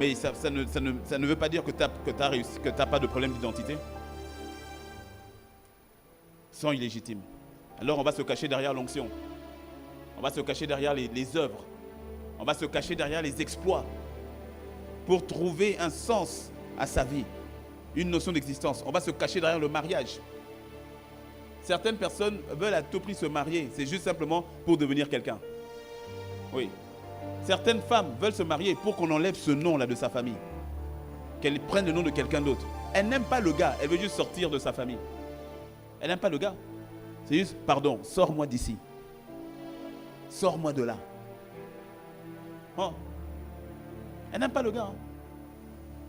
Mais ça ne veut pas dire que tu n'as réussi, que tu n'as pas de problème d'identité. Sont illégitimes. Alors on va se cacher derrière l'onction. On va se cacher derrière les œuvres. On va se cacher derrière les exploits pour trouver un sens à sa vie, une notion d'existence. On va se cacher derrière le mariage. Certaines personnes veulent à tout prix se marier. C'est juste simplement pour devenir quelqu'un. Oui. Certaines femmes veulent se marier pour qu'on enlève ce nom-là de sa famille. Qu'elle prenne le nom de quelqu'un d'autre. Elle n'aime pas le gars. Elle veut juste sortir de sa famille. Elle n'aime pas le gars. C'est juste, pardon, sors-moi d'ici. Sors-moi de là. Oh. Elle n'aime pas le gars. Hein.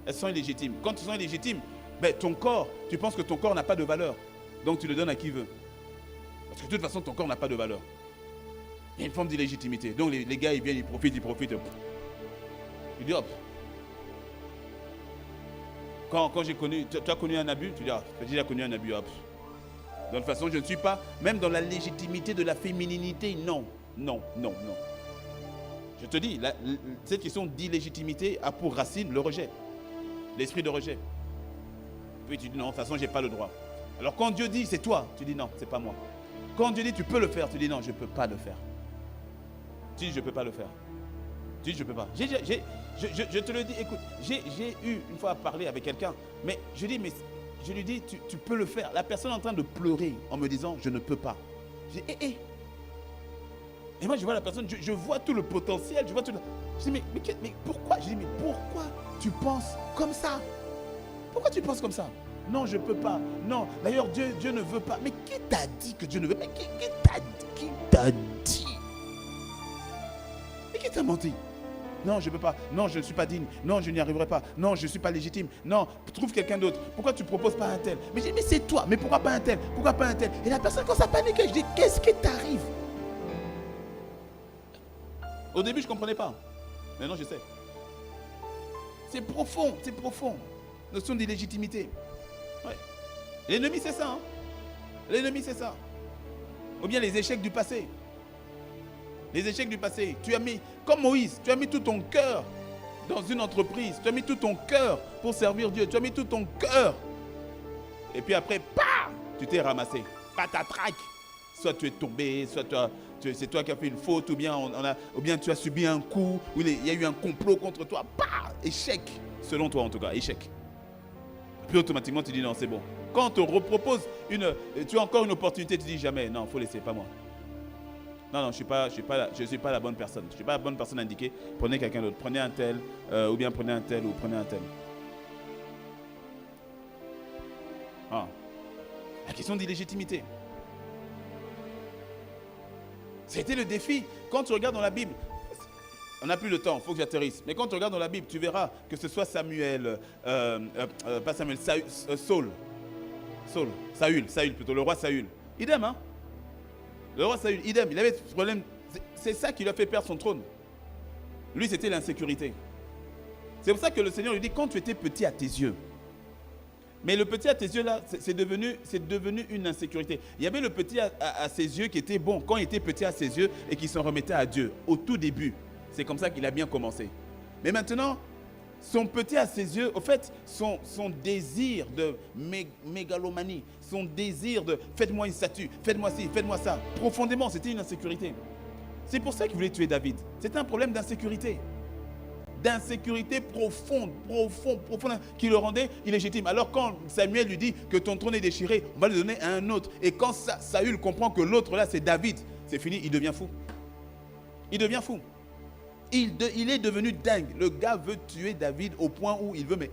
Elles sont illégitimes. Quand tu sont illégitimes, ben, ton corps, tu penses que ton corps n'a pas de valeur. Donc tu le donnes à qui veut. Parce que de toute façon, ton corps n'a pas de valeur. Il y a une forme d'illégitimité. Donc les gars, ils viennent, ils profitent. Tu dis hop. Quand j'ai connu, tu as connu un abus, tu dis ah, j'ai déjà connu un abus, hop. De toute façon, je ne suis pas, même dans la légitimité de la fémininité, non. Je te dis, cette question d'illégitimité a pour racine le rejet. L'esprit de rejet. Puis tu dis non, de toute façon, je n'ai pas le droit. Alors quand Dieu dit c'est toi, tu dis non, c'est pas moi. Quand Dieu dit tu peux le faire, tu dis non, je ne peux pas le faire. Tu dis je ne peux pas le faire. Tu dis je ne peux pas. Je te le dis, écoute, j'ai eu une fois à parler avec quelqu'un, mais je lui dis tu peux le faire. La personne est en train de pleurer en me disant je ne peux pas. Je dis Et moi je vois la personne, je vois tout le potentiel, je vois tout le... Je dis mais pourquoi? Je dis mais pourquoi tu penses comme ça? Pourquoi tu penses comme ça? Non, je ne peux pas. Non, d'ailleurs, Dieu ne veut pas. Mais qui t'a dit que Dieu ne veut pas? Mais qui t'a dit? Mais qui t'a menti? Non, je ne peux pas. Non, je ne suis pas digne. Non, je n'y arriverai pas. Non, je ne suis pas légitime. Non, trouve quelqu'un d'autre. Pourquoi tu ne proposes pas un tel? Mais je dis, mais c'est toi. Mais pourquoi pas un tel? Pourquoi pas un tel? Et la personne commence à paniquer. Je dis, qu'est-ce qui t'arrive? Au début, je ne comprenais pas. Maintenant, je sais. C'est profond, c'est profond. Notion d'illégitimité. Ouais. L'ennemi, c'est ça. Hein? L'ennemi, c'est ça. Ou bien les échecs du passé. Les échecs du passé. Tu as mis, comme Moïse, tu as mis tout ton cœur dans une entreprise. Tu as mis tout ton cœur pour servir Dieu. Tu as mis tout ton cœur. Et puis après, paf, tu t'es ramassé. Patatrac. Soit tu es tombé, soit c'est toi qui as fait une faute, ou bien tu as subi un coup, ou il y a eu un complot contre toi. Paf, échec. Selon toi en tout cas, échec. Puis automatiquement tu dis non, c'est bon. Quand on te repropose tu as encore une opportunité, tu dis jamais, non, il faut laisser, pas moi. Non, je ne suis pas la bonne personne. Je ne suis pas la bonne personne indiquée. Prenez quelqu'un d'autre. Prenez un tel, ou bien prenez un tel, ou prenez un tel. Ah. La question d'illégitimité. C'était le défi. Quand tu regardes dans la Bible, on n'a plus le temps, il faut que j'atterrisse. Mais quand tu regardes dans la Bible, tu verras que ce soit Samuel, pas Samuel, Saül plutôt, le roi Saül. Idem, hein? Le roi Saül, idem, il avait ce problème. C'est ça qui lui a fait perdre son trône. Lui, c'était l'insécurité. C'est pour ça que le Seigneur lui dit, quand tu étais petit à tes yeux, mais le petit à tes yeux là, c'est devenu une insécurité. Il y avait le petit à ses yeux qui était bon, quand il était petit à ses yeux et qui s'en remettait à Dieu, au tout début. C'est comme ça qu'il a bien commencé. Mais maintenant, son petit à ses yeux, au fait, son désir de mégalomanie, son désir de faites-moi une statue, faites-moi ci, faites-moi ça, profondément, c'était une insécurité. C'est pour ça qu'il voulait tuer David. C'était un problème d'insécurité. D'insécurité profonde, qui le rendait illégitime. Alors quand Samuel lui dit que ton trône est déchiré, on va le donner à un autre. Et quand Saül comprend que l'autre là, c'est David, c'est fini, il devient fou. Il devient fou. Il est devenu dingue. Le gars veut tuer David au point où il veut, mais...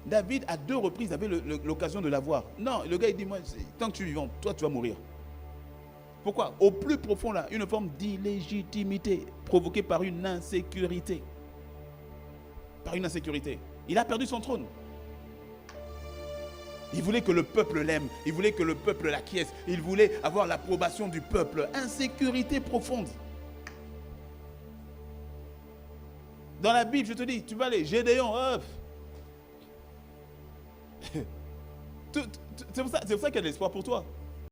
David, à 2 reprises, avait l'occasion de l'avoir. Non, le gars, il dit, moi, tant que tu es vivant, toi, tu vas mourir. Pourquoi? Au plus profond, là, une forme d'illégitimité provoquée par une insécurité. Par une insécurité. Il a perdu son trône. Il voulait que le peuple l'aime. Il voulait que le peuple l'acquiesce. Il voulait avoir l'approbation du peuple. Insécurité profonde. Dans la Bible, je te dis, tu vas aller, Gédéon, hop. C'est pour ça qu'il y a de l'espoir pour toi.